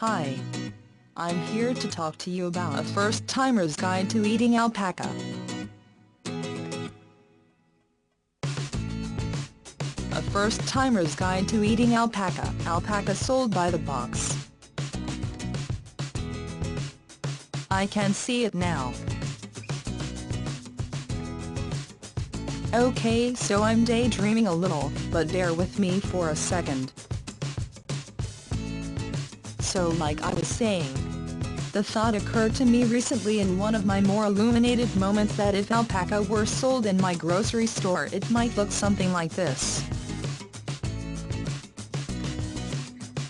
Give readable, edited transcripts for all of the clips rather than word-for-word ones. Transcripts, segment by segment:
Hi. I'm here to talk to you about a first-timer's guide to eating alpaca. A first-timer's guide to eating alpaca. Alpaca sold by the box. I can see it now. Okay, so I'm daydreaming a little, but bear with me for a second. So like I was saying, the thought occurred to me recently in one of my more illuminated moments that if alpaca were sold in my grocery store it might look something like this.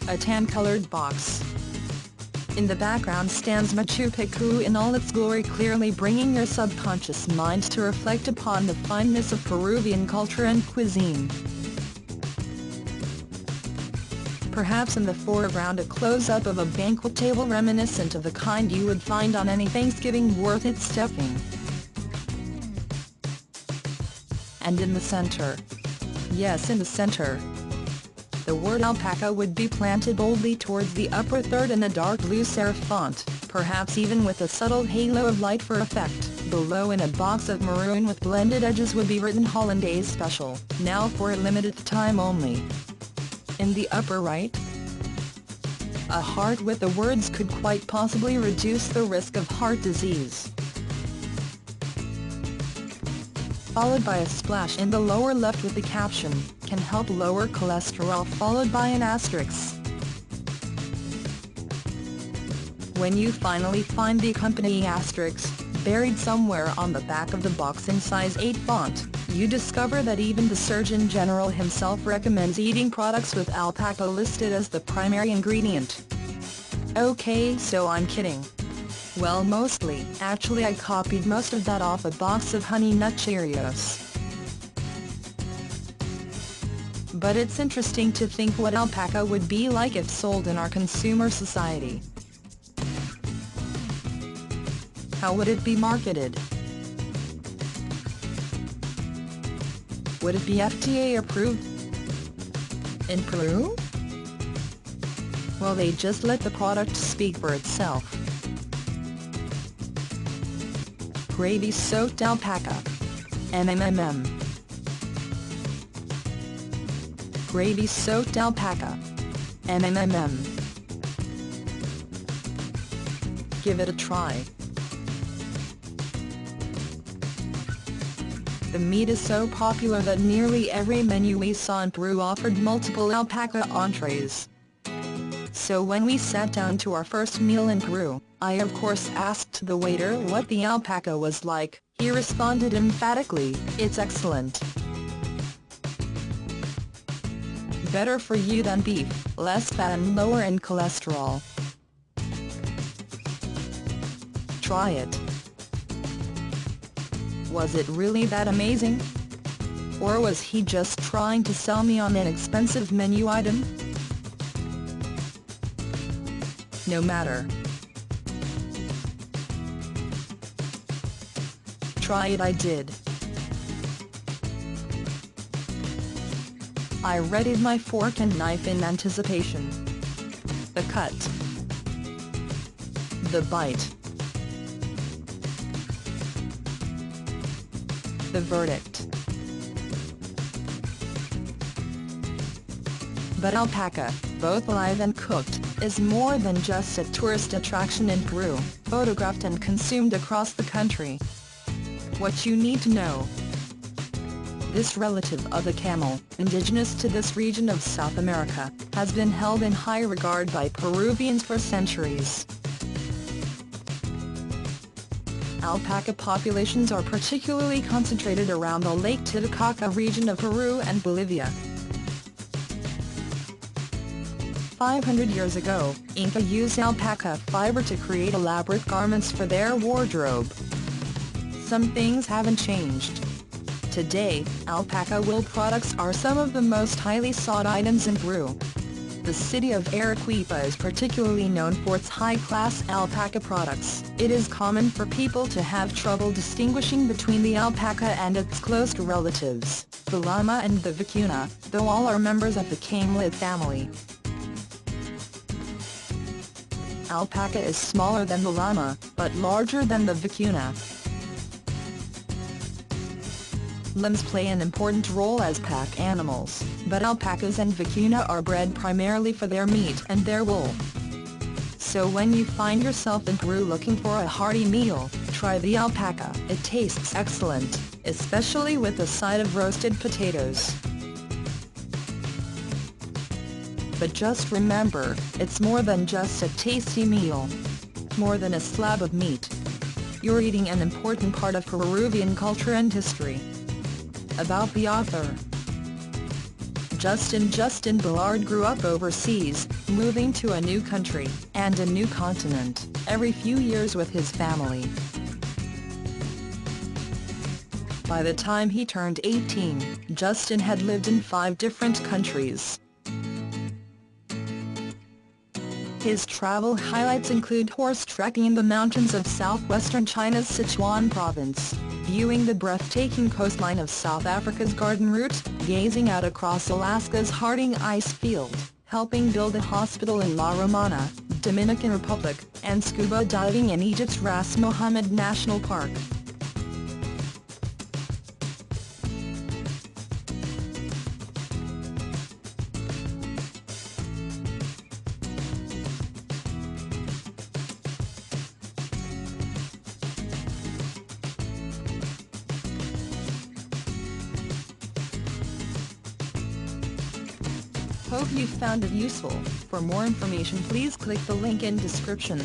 A tan-colored box. In the background stands Machu Picchu in all its glory, clearly bringing your subconscious mind to reflect upon the fineness of Peruvian culture and cuisine. Perhaps in the foreground a close-up of a banquet table reminiscent of the kind you would find on any Thanksgiving worth its stuffing. And in the center, yes, in the center, the word alpaca would be planted boldly towards the upper third in a dark blue serif font, perhaps even with a subtle halo of light for effect. Below in a box of maroon with blended edges would be written Hollandaise Special, now for a limited time only. In the upper right, a heart with the words could quite possibly reduce the risk of heart disease. Followed by a splash in the lower left with the caption, can help lower cholesterol, followed by an asterisk. When you finally find the accompanying asterisk, buried somewhere on the back of the box in size 8 font, you discover that even the Surgeon General himself recommends eating products with alpaca listed as the primary ingredient. Okay, so I'm kidding. Well, mostly. Actually, I copied most of that off a box of Honey Nut Cheerios. But it's interesting to think what alpaca would be like if sold in our consumer society. How would it be marketed? Would it be FDA approved? In Peru? Well, they just let the product speak for itself. Gravy-soaked alpaca. MMMM. Gravy-soaked alpaca. MMMM. Give it a try. The meat is so popular that nearly every menu we saw in Peru offered multiple alpaca entrees. So when we sat down to our first meal in Peru, I of course asked the waiter what the alpaca was like. He responded emphatically, "It's excellent. Better for you than beef, less fat and lower in cholesterol. Try it." Was it really that amazing? Or was he just trying to sell me on an expensive menu item? No matter. Try it I did. I readied my fork and knife in anticipation. The cut. The bite. The verdict. But alpaca, both live and cooked, is more than just a tourist attraction in Peru, photographed and consumed across the country. What you need to know. This relative of the camel, indigenous to this region of South America, has been held in high regard by Peruvians for centuries. Alpaca populations are particularly concentrated around the Lake Titicaca region of Peru and Bolivia. 500 years ago, Inca used alpaca fiber to create elaborate garments for their wardrobe. Some things haven't changed. Today, alpaca wool products are some of the most highly sought items in Peru. The city of Arequipa is particularly known for its high-class alpaca products. It is common for people to have trouble distinguishing between the alpaca and its close relatives, the llama and the vicuna, though all are members of the camelid family. Alpaca is smaller than the llama, but larger than the vicuna. Llamas play an important role as pack animals, but alpacas and vicuna are bred primarily for their meat and their wool. So when you find yourself in Peru looking for a hearty meal, try the alpaca. It tastes excellent, especially with a side of roasted potatoes. But just remember, it's more than just a tasty meal. More than a slab of meat. You're eating an important part of Peruvian culture and history. About the author. Justin Ballard grew up overseas, moving to a new country, and a new continent, every few years with his family. By the time he turned 18, Justin had lived in 5 different countries. His travel highlights include horse trekking in the mountains of southwestern China's Sichuan province, viewing the breathtaking coastline of South Africa's Garden Route, gazing out across Alaska's Harding ice field, helping build a hospital in La Romana, Dominican Republic, and scuba diving in Egypt's Ras Mohammed National Park. Hope you found it useful. For more information please click the link in description.